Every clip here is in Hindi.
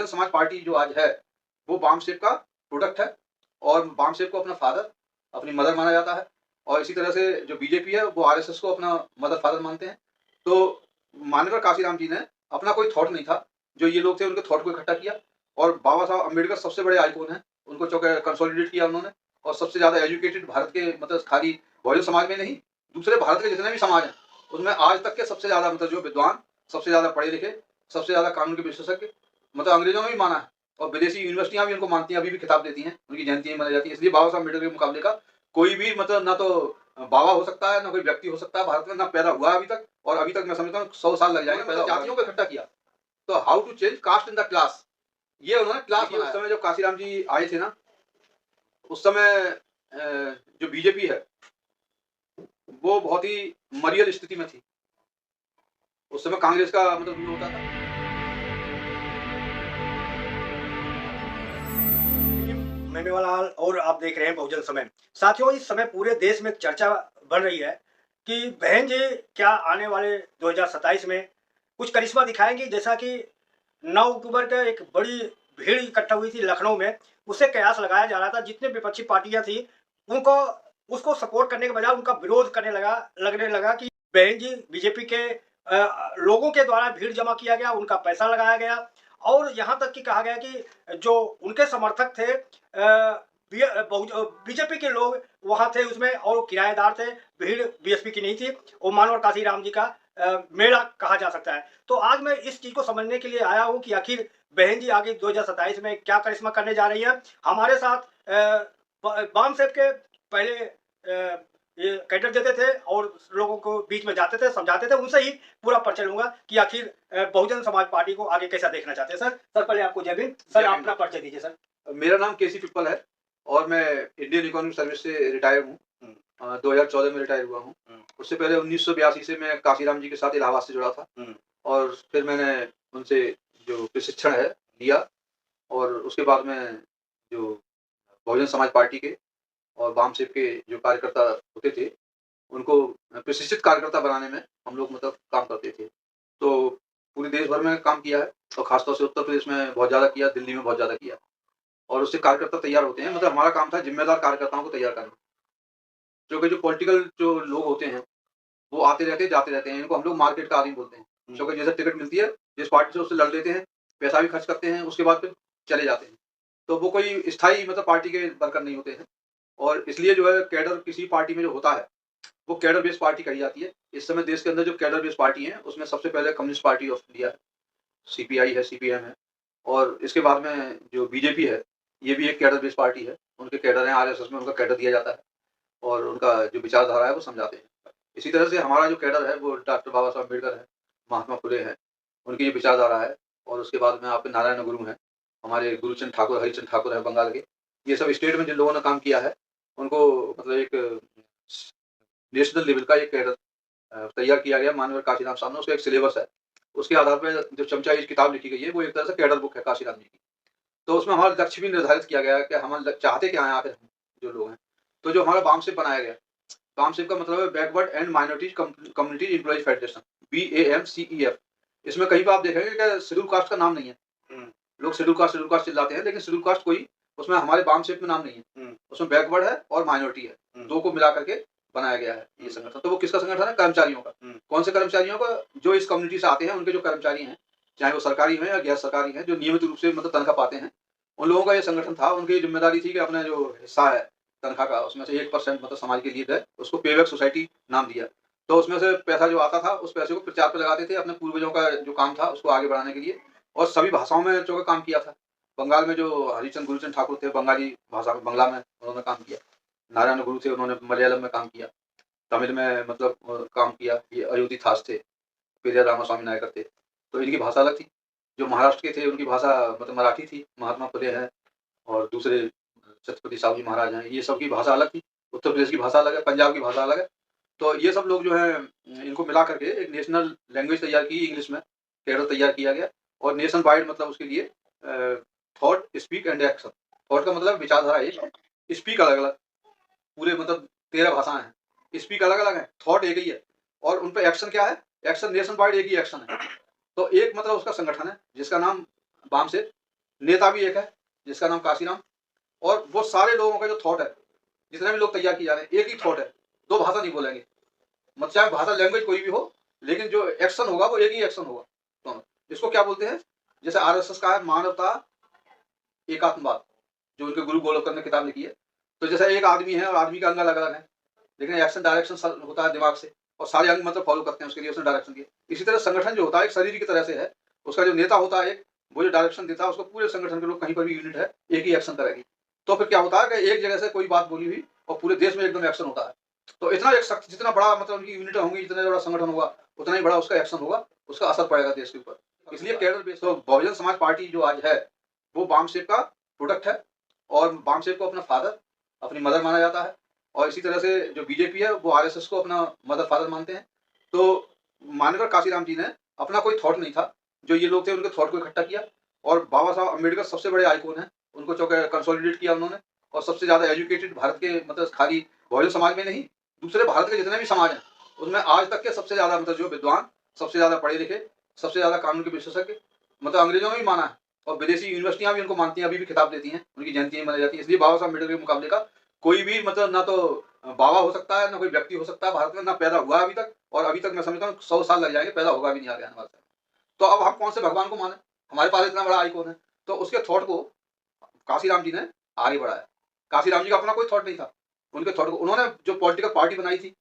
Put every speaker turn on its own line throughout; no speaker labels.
बहुजन समाज पार्टी जो आज है, वो बामसेफ का प्रोडक्ट है और बामसेफ को अपना फादर, अपनी मदर माना जाता है और इसी तरह से जो बीजेपी है, वो आरएसएस को अपना मदर फादर मानते हैं। तो माननीय काशीराम जी ने अपना कोई थॉट नहीं था, जो ये लोग थे उनके थॉट को इकट्ठा किया और बाबा साहब अम्बेडकर सबसे बड़े आइकॉन हैं, उनको कंसोलिडेट किया उन्होंने और सबसे ज़्यादा एजुकेटेड भारत के मतलब खाली बहुजन समाज में नहीं, दूसरे भारत के जितने भी समाज हैं, उसमें आज तक के सबसे ज़्यादा मतलब जो विद्वान, सबसे ज़्यादा पढ़े लिखे, सबसे ज़्यादा कानून के विशेषज्ञ, मतलब अंग्रेजों ने भी माना है और विदेशी यूनिवर्सिटियां भी उनको मानती हैं, अभी भी खिताब देती हैं, उनकी जयंतियां मनाई जाती है। इसलिए बाबा साहब अम्बेडकर के मुकाबले का कोई भी मतलब ना तो बाबा हो सकता है, ना कोई व्यक्ति हो सकता है भारत में, ना पैदा हुआ है अभी तक और अभी तक मैं समझता हूँ 100 साल लग जाएंगे पैदा जातियों को इकट्ठा किया। तो how to change caste in the class, ये उन्होंने क्लास बनाया। उस समय जब काशीराम जी आए थे ना, उस समय जो बीजेपी है वो बहुत ही मरियल स्थिति में थी। उस समय कांग्रेस का मतलब रूल होता था।
मेवालाल और आप देख रहे हैं बहुजन समय। साथियों, इस समय पूरे देश में चर्चा बढ़ रही है कि बहन जी क्या आने वाले 2027 में कुछ करिश्मा दिखाएंगी, जैसा कि 9 अक्टूबर का एक बड़ी भीड़ इकट्ठा हुई थी लखनऊ में, उससे कयास लगाया जा रहा था जितने विपक्षी पार्टियां थी उनको उसको सपोर्ट करने के बजाय उनका विरोध लगने लगा कि बहन जी बीजेपी के लोगों के द्वारा भीड़ जमा किया गया, उनका पैसा लगाया गया और यहाँ तक कि कहा गया कि जो उनके समर्थक थे बीजेपी के लोग वहां थे उसमें और किराएदार थे, भीड़ बीएसपी की नहीं थी। वो मानवर काशीराम जी का मेला कहा जा सकता है। तो आज मैं इस चीज को समझने के लिए आया हूँ कि आखिर बहन जी आगे 2027 में क्या करिश्मा करने जा रही है। हमारे साथ बामसेफ के पहले ये कैडर देते थे और लोगों को बीच में जाते थे, समझाते थे, उनसे ही पूरा परिचय लूंगा कि आखिर बहुजन समाज पार्टी को आगे कैसा देखना चाहते हैं। सर पहले आपको जय भीम। सर अपना परिचय दीजिए। सर
मेरा नाम केसी पिप्पल है और मैं इंडियन इकोनॉमिक सर्विस से रिटायर हूँ। 2014 में रिटायर हुआ हूँ। उससे पहले 1982 से मैं काशीराम जी के साथ इलाहाबाद से जुड़ा था और फिर मैंने उनसे जो प्रशिक्षण है लिया और उसके बाद में जो बहुजन समाज पार्टी के और वामसेफ के जो कार्यकर्ता होते थे उनको प्रशिक्षित कार्यकर्ता बनाने में हम लोग मतलब काम करते थे। तो पूरे देश भर में काम किया है और खासतौर से उत्तर प्रदेश में बहुत ज़्यादा किया, दिल्ली में बहुत ज़्यादा किया और उससे कार्यकर्ता तैयार होते हैं। मतलब हमारा काम था जिम्मेदार कार्यकर्ताओं को तैयार करना, क्योंकि जो पॉलिटिकल जो लोग होते हैं वो आते रहते हैं जाते रहते हैं, इनको हम लोग मार्केट का आदमी बोलते हैं। क्योंकि जैसे टिकट मिलती है जिस पार्टी से उससे लड़ लेते हैं, पैसा भी खर्च करते हैं, उसके बाद फिर चले जाते हैं। तो वो कोई स्थायी मतलब पार्टी के वर्कर नहीं होते हैं और इसलिए जो है कैडर किसी पार्टी में जो होता है वो कैडर बेस्ड पार्टी कही जाती है। इस समय देश के अंदर जो कैडर बेस्ड पार्टी है उसमें सबसे पहले कम्युनिस्ट पार्टी ऑफ इंडिया है, सीपीआई है, सीपीएम है और इसके बाद में जो बीजेपी है ये भी एक कैडर बेस्ड पार्टी है। उनके कैडर हैं, आरएसएस में उनका कैडर दिया जाता है और उनका जो विचारधारा है वो समझाते हैं। इसी तरह से हमारा जो कैडर है वो डॉक्टर बाबा साहब अम्बेडकर है, महात्मा फुले हैं, उनकी जो विचारधारा है और उसके बाद में आपके नारायण गुरु हैं, हमारे गुरुचंद ठाकुर, हरिचंद ठाकुर है बंगाल के। ये सब स्टेट में जिन लोगों ने काम किया है उनको मतलब एक नेशनल लेवल का एक कैडर तैयार किया गया माननीय काशीराम साहब ने, उसका एक सिलेबस है। उसके आधार पर जो चमचा इस किताब लिखी गई है वो एक तरह से कैडर बुक है काशीराम जी की। तो उसमें हमारा लक्ष्य भी निर्धारित किया गया है कि हम चाहते क्या हैं आखिर जो लोग हैं। तो जो हमारा बामसेफ बनाया गया, बामसेफ का मतलब है backward and minorities community employees federation, BAMCEF। इसमें कहीं पर आप देखेंगे कि शेड्यूल कास्ट का नाम नहीं है। लोग शेड्यूल कास्ट चिल्लाते हैं, लेकिन शेड्यूल कास्ट कोई उसमें हमारे बामसेफ में नाम नहीं है। उसमें बैकवर्ड है और माइनॉरिटी है, दो को मिला करके बनाया गया है ये संगठन। तो वो किसका संगठन है? कर्मचारियों का। कौन से कर्मचारियों का? जो इस कम्युनिटी से आते हैं, उनके जो कर्मचारी हैं, चाहे वो सरकारी हैं या गैर सरकारी हैं, जो नियमित रूप से मतलब तनख्वाह पाते हैं, उन लोगों का ये संगठन था। उनकी जिम्मेदारी थी कि अपना जो हिस्सा है तनख्वाह का उसमें से 1% मतलब समाज के लिए है, उसको पेबैक सोसाइटी नाम दिया। तो उसमें से पैसा जो आता था उस पैसे को प्रचार पर लगाते थे, अपने पूर्वजों का जो काम था उसको आगे बढ़ाने के लिए और सभी भाषाओं में जो काम किया था। बंगाल में जो हरिचंद गुरुचंद ठाकुर थे, बंगाली भाषा में बंगला में उन्होंने काम किया। नारायण गुरु थे, उन्होंने मलयालम में काम किया। तमिल में मतलब काम किया। ये अयोधी थास थे, पेरिया रामास्वामी नायकर थे। तो इनकी भाषा अलग थी। जो महाराष्ट्र के थे उनकी भाषा मतलब मराठी थी, महात्मा फुले हैं और दूसरे छत्रपति साहू जी महाराज हैं, ये सब की भाषा अलग थी। उत्तर प्रदेश की भाषा अलग है, पंजाब की भाषा अलग है। तो ये सब लोग जो है इनको मिला करके एक नेशनल लैंग्वेज तैयार की, इंग्लिश में कैडर तैयार किया गया और नेशन वाइड मतलब उसके लिए thought, speak and action. Thought का मतलब विचारधारा एक, स्पीक अलग अलग, पूरे मतलब 13 भाषाएं हैं, स्पीक अलग अलग है, थॉट एक ही है और उन पर एक्शन क्या है? एक्शन नेशन वाइड एक ही एक्शन है। तो एक मतलब उसका संगठन है जिसका नाम बामसेफ नेता भी एक है जिसका नाम काशीराम, और वो सारे लोगों का जो थॉट है, जितने भी लोग तैयार किए जा रहे हैं, एक ही थॉट है, दो भाषा नहीं बोलेंगे, मतलब चाहे भाषा लैंग्वेज कोई भी हो, लेकिन जो एक्शन होगा वो एक ही एक्शन होगा। तो इसको क्या बोलते हैं, जैसे आरएसएस का है मानवता एकात्मवाद, जो उनके गुरु गोलकर ने किताब लिखी है। तो जैसे एक आदमी है और आदमी का अंग अलग अलग है, लेकिन एक्शन डायरेक्शन होता है दिमाग से, और सारे अंग मतलब फॉलो करते हैं उसके लिए, उसने डायरेक्शन दिया। इसी तरह संगठन जो होता है एक शरीर की तरह से है, उसका जो नेता होता है एक, वो जो डायरेक्शन देता है उसको पूरे संगठन के लोग, कहीं पर भी यूनिट है एक ही एक्शन करेगी। तो फिर क्या होता है कि एक जगह से कोई बात बोली हुई और पूरे देश में एकदम एक्शन होता है। तो इतना एक शक्ति, जितना बड़ा मतलब उनकी यूनिट होंगी, जितना बड़ा संगठन होगा, उतना ही बड़ा उसका एक्शन होगा, उसका असर पड़ेगा देश के ऊपर। इसलिए कैडर बेस, तो बहुजन समाज पार्टी जो आज है वो बामसेब का प्रोडक्ट है, और बामसेब को अपना फादर, अपनी मदर माना जाता है। और इसी तरह से जो बीजेपी है वो आरएसएस को अपना मदर फादर मानते हैं। तो मानकर काशीराम जी ने अपना कोई थॉट नहीं था, जो ये लोग थे उनके थॉट को इकट्ठा किया, और बाबा साहब अम्बेडकर सबसे बड़े आइकॉन हैं, उनको चौके कंसोलिडेट किया उन्होंने, और सबसे ज्यादा एजुकेटेड भारत के, मतलब खाली बहुजन समाज में नहीं, दूसरे भारत के जितने भी समाज हैं उसमें आज तक के सबसे ज्यादा, मतलब जो विद्वान, सबसे ज्यादा पढ़े लिखे, सबसे ज्यादा कानून के विशेषज्ञ, मतलब अंग्रेजों ने भी माना है, और विदेशी यूनिवर्सिटियां भी उनको मानती हैं, अभी भी खिताब देती हैं, उनकी जयंतियां मनाई जाती है। इसलिए बाबा साहब अम्बेडकर के मुकाबले का कोई भी, मतलब ना तो बाबा हो सकता है, ना कोई व्यक्ति हो सकता है भारत में, ना पैदा हुआ अभी तक, और अभी तक मैं समझता हूँ 100 साल लग जाएंगे, पैदा होगा भी नहीं आगे आने वाले। तो अब हम कौन से भगवान को माने, हमारे पास इतना बड़ा आइकॉन है। तो उसके थॉट को काशीराम जी ने आगे बढ़ाया। काशीराम जी का अपना कोई थॉट नहीं था, उनके थॉट को उन्होंने जो पॉलिटिकल पार्टी बनाई थी,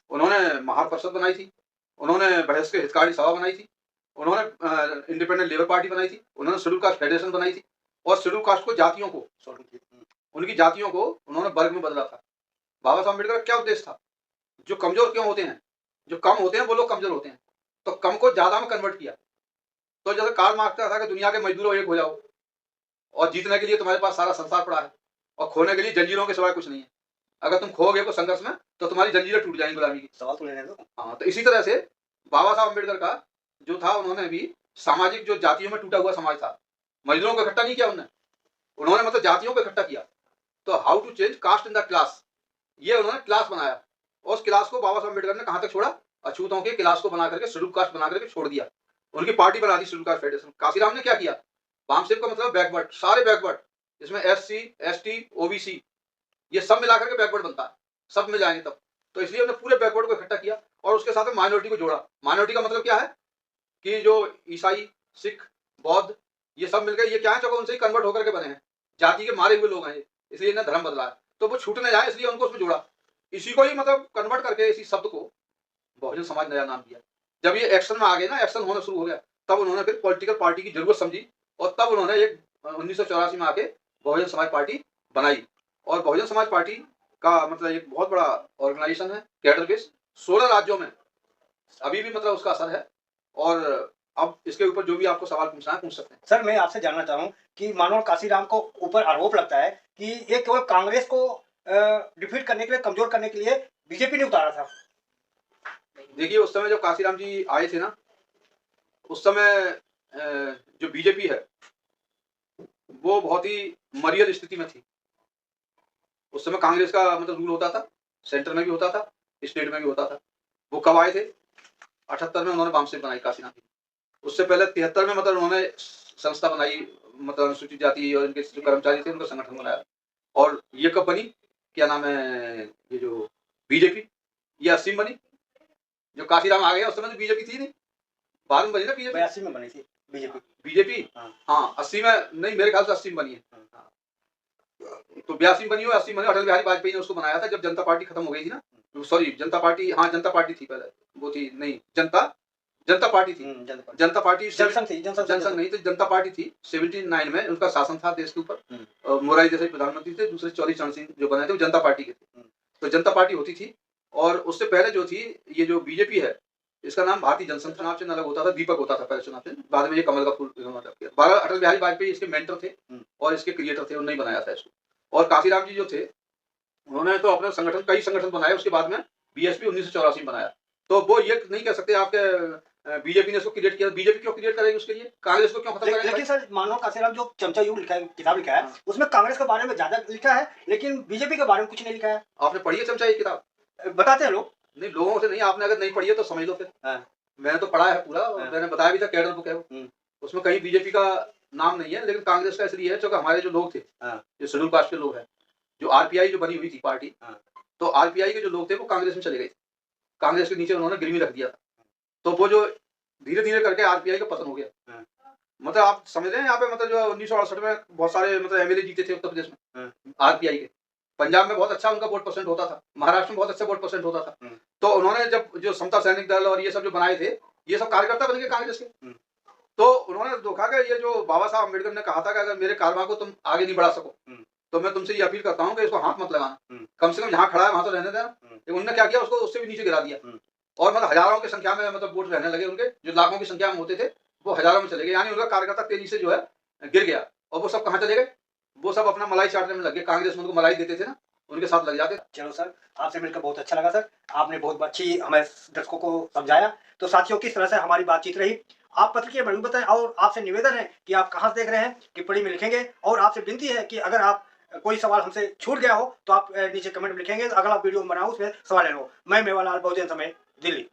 उन्होंने महापरिषद बनाई थी, उन्होंने बहस के हितकारी सभा बनाई थी, उन्होंने इंडिपेंडेंट लेबर पार्टी बनाई थी, उन्होंने शेड्यूल कास्ट फेडरेशन बनाई थी, और शेड्यूल कास्ट को, जातियों को, उनकी जातियों को उन्होंने वर्ग में बदला था। बाबा साहब अम्बेडकर का क्या उद्देश्य था, जो कमजोर क्यों होते हैं, जो कम होते हैं वो लोग कमजोर होते हैं, तो कम को ज्यादा में कन्वर्ट किया। तो जैसे कार्ल मार्क्स का था कि दुनिया के मजदूरों एक हो जाओ, और जीतने के लिए तुम्हारे पास सारा संसार पड़ा है, और खोने के लिए जंजीरों के सिवाय कुछ नहीं है। अगर तुम खोगे को संघर्ष में तो तुम्हारी जंजीरें टूट जाएंगी गुलामी की।
सवाल तो लेने दो।
हाँ, तो इसी तरह से बाबा साहब अम्बेडकर का जो था, उन्होंने भी सामाजिक, जो जातियों में टूटा हुआ समाज था, मजदूरों को इकट्ठा नहीं किया उन्होंने मतलब जातियों को इकट्ठा किया। तो how to change caste in the class, ये उन्होंने क्लास बनाया, और उस क्लास को बाबा साहब अम्बेडकर ने कहां तक छोड़ा, अछूतों के क्लास को बना करके, शेड्यूल कास्ट बना करके छोड़ दिया, उनकी पार्टी बना दी शेड्यूल कास्ट फेडरेशन। काशीराम ने क्या किया, बामसेब का मतलब बैकवर्ड, सारे बैकवर्ड, इसमें एससी, एसटी, ओबीसी, ये सब मिलाकर के बैकवर्ड बनता है, सब मिल जाएंगे तब। तो इसलिए उन्होंने पूरे बैकवर्ड को इकट्ठा किया, और उसके साथ में माइनॉरिटी को जोड़ा। माइनॉरिटी का मतलब क्या है कि जो ईसाई, सिख, बौद्ध, ये सब मिलकर ये क्या है, चूंकि उनसे ही कन्वर्ट होकर के बने हैं, जाति के मारे हुए लोग हैं ये, इसलिए इन्हें धर्म बदला है, तो वो छूटने जाए इसलिए उनको उसमें जोड़ा। इसी को ही मतलब कन्वर्ट करके, इसी शब्द को बहुजन समाज नया नाम दिया। जब ये एक्शन में आ गए ना, एक्शन होना शुरू हो गया, तब उन्होंने फिर पॉलिटिकल पार्टी की जरूरत समझी, और तब उन्होंने एक 1984 में आके बहुजन समाज पार्टी बनाई। और बहुजन समाज पार्टी का मतलब एक बहुत बड़ा ऑर्गेनाइजेशन है, कैडर बेस, 16 राज्यों में अभी भी मतलब उसका असर है। और अब इसके ऊपर जो भी आपको सवाल पूछना है पूछ सकते हैं।
सर, मैं आपसे जानना चाह रहा हूँ कि मानो काशीराम को ऊपर आरोप लगता है कि ये केवल कांग्रेस को डिफीट करने के लिए, कमजोर करने के लिए बीजेपी ने उतारा था।
देखिए, उस समय जब काशीराम जी आए थे ना, उस समय जो बीजेपी है वो बहुत ही मरियल स्थिति में थी। उस समय कांग्रेस का मतलब रूल होता था, सेंटर में भी होता था, स्टेट में भी होता था। वो कब आए थे, 78 में उन्होंने बामसेब बनाई काशीराम जी। उससे पहले 73 में मतलब उन्होंने संस्था बनाई, मतलब अनुसूचित जाति और इनके जो कर्मचारी थे उनका संगठन बनाया। और ये कब बनी, क्या नाम है, ये जो बीजेपी, ये 80 में बनी। जो काशीराम आ गया उस समय तो बीजेपी थी नहीं, बाद में बनी ना बीजेपी।
82 में बनी थी बीजेपी।
हाँ, 80 में नहीं, मेरे ख्याल से 80 में बनी है। तो 82 में बनी हो, 80 में बनी। अटल बिहारी वाजपेयी ने उसको बनाया था जब जनता पार्टी खत्म हो गई थी ना, सॉरी जनता पार्टी, हाँ जनता पार्टी थी पहले, वो थी नहीं, जनता पार्टी थी, जनता पार्टी, जनसंघ नहीं थी, जनता पार्टी थी। 79 में उनका शासन था देश के ऊपर, मोरारी देसाई प्रधानमंत्री थे, दूसरे चौधरी चरण सिंह जो बने थे वो जनता पार्टी के थे। तो जनता पार्टी होती थी। और उससे पहले जो थी ये जो बीजेपी है, इसका नाम भारतीय जनसंघ, चुनाव चिन्ह अलग होता था, दीपक होता था पहले चुनाव चिन्ह, बाद में ये कमल का फूल मतलब किया। 12 अटल बिहारी वाजपेयी इसके मेंटर थे और इसके क्रिएटर थे, उन्होंने बनाया था इसको। और काशीराम जी जो थे उन्होंने तो अपने संगठन, कई संगठन बनाए, उसके बाद में बीएसपी 1984 में बनाया। तो वो ये नहीं कह सकते आपके बीजेपी ने इसको क्रिएट किया। बीजेपी क्यों क्रिएट करेगी उसके लिए, कांग्रेस को क्यों खत्म करेगी?
लेकिन सर मानो काशीराम जो चमचा युग लिखा है, किताब लिखा है, उसमें कांग्रेस के बारे में ज्यादा लिखा है, लेकिन बीजेपी के बारे में कुछ नहीं लिखा है।
आपने पढ़ी है चमचा ये किताब?
बताते हैं लोग।
नहीं, लोगों से नहीं, आपने अगर नहीं पढ़ी है तो समझ लो फिर। मैंने तो पढ़ा है पूरा, मैंने बताया भी था, कैडर बुक है वो। उसमें कहीं बीजेपी का नाम नहीं है, लेकिन कांग्रेस का इसलिए है क्योंकि हमारे जो लोग थे,
हाँ।
जो शेड्यूल कास्ट के लोग हैं, जो आरपीआई जो बनी हुई थी पार्टी,
हाँ।
तो आरपीआई के जो लोग थे वो कांग्रेस में चले गए थे। कांग्रेस के नीचे उन्होंने गिरवी रख दिया था। तो वो जो धीरे-धीरे करके आरपीआई का पतन हो गया।
हाँ।
मतलब आप समझ रहे हैं यहाँ पे, मतलब जो 1968 में बहुत सारे मतलब एमएलए जीते थे उत्तर प्रदेश में,
हाँ।
आरपीआई के। पंजाब में बहुत अच्छा उनका वोट परसेंट होता था, महाराष्ट्र में बहुत अच्छा वोट परसेंट होता था।
हम्म।
तो उन्होंने जब जो समता सैनिक दल और ये सब जो बनाए थे, ये सब कार्यकर्ता बन गए कांग्रेस के।
हम्म।
तो उन्होंने देखा कि ये जो बाबा साहब अम्बेडकर ने कहा था कि अगर मेरे कारवां को तुम आगे नहीं बढ़ा सको,
हम्म।
तो मैं तुमसे ये अपील करता हूँ कि इसको हाथ मत लगाना।
हम्म।
कम से कम जहाँ खड़ा है वहां तो रहने देना।
हम्म।
लेकिन उन्होंने क्या किया, उसको उससे भी नीचे गिरा दिया।
हम्म।
और मतलब हजारों की संख्या में मतलब वोट रहने लगे उनके, जो लाखों की संख्या में होते थे वो हजारों में चले गए। यानी उनका कार्यकर्ता तेजी से जो है गिर गया। और वो सब कहाँ चले गए, वो सब अपना मलाई चाटने में लग गए। कांग्रेस में उनको मलाई देते थे ना, उनके साथ लग जाते थे।
चलो सर, आपसे मिलकर बहुत अच्छा लगा सर। आपने बहुत अच्छी हमें दर्शकों को समझाया। तो साथियों, किस तरह से हमारी बातचीत रही, आप पत्र के बारे में बताएं। और आपसे निवेदन है कि आप कहाँ से देख रहे हैं, टिप्पणी में लिखेंगे। और आपसे विनती है कि अगर आप कोई सवाल हमसे छूट गया हो तो आप नीचे कमेंट में लिखेंगे। अगर आप वीडियो बनाओ उसमें सवाल ले लो। मैं मेवालाल, बहुजन समय, दिल्ली।